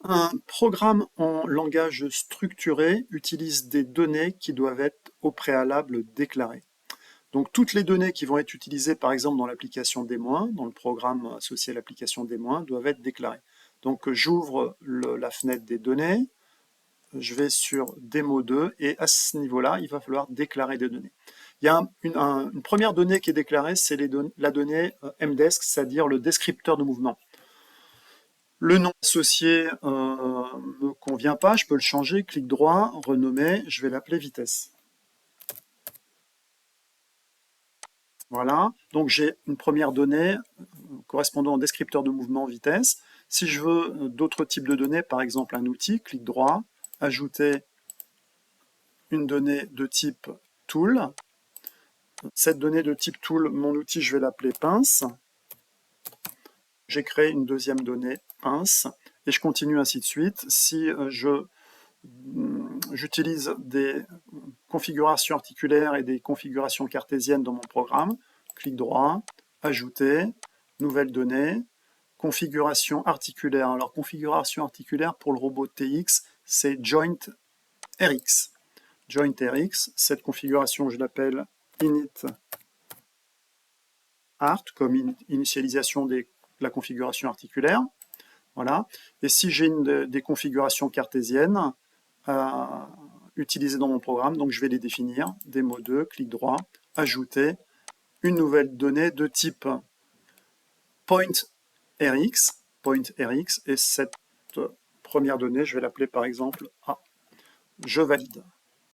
Un programme en langage structuré utilise des données qui doivent être au préalable déclarées. Donc toutes les données qui vont être utilisées par exemple dans l'application Démo1, dans le programme associé à l'application Démo1, doivent être déclarées. Donc j'ouvre la fenêtre des données, je vais sur Démo2 et à ce niveau-là, il va falloir déclarer des données. Il y a une première donnée qui est déclarée, c'est la donnée MDESC, c'est-à-dire le descripteur de mouvement. Le nom associé me convient pas, je peux le changer, clic droit, renommer, je vais l'appeler vitesse. Voilà, donc j'ai une première donnée correspondant au descripteur de mouvement vitesse. Si je veux d'autres types de données, par exemple un outil, clic droit, ajouter une donnée de type tool. Cette donnée de type tool, mon outil, je vais l'appeler pince. J'ai créé une deuxième donnée pince et je continue ainsi de suite. Si j'utilise des configurations articulaires et des configurations cartésiennes dans mon programme, clic droit, ajouter, nouvelle donnée, configuration articulaire. Alors configuration articulaire pour le robot TX, c'est Joint RX. Joint RX, cette configuration, je l'appelle init art, comme initialisation de la configuration articulaire. Voilà. Et si j'ai des configurations cartésiennes à utiliser dans mon programme, donc je vais les définir. Démo 2, clic droit, ajouter une nouvelle donnée de type pointRx, et cette première donnée, je vais l'appeler par exemple A. Je valide.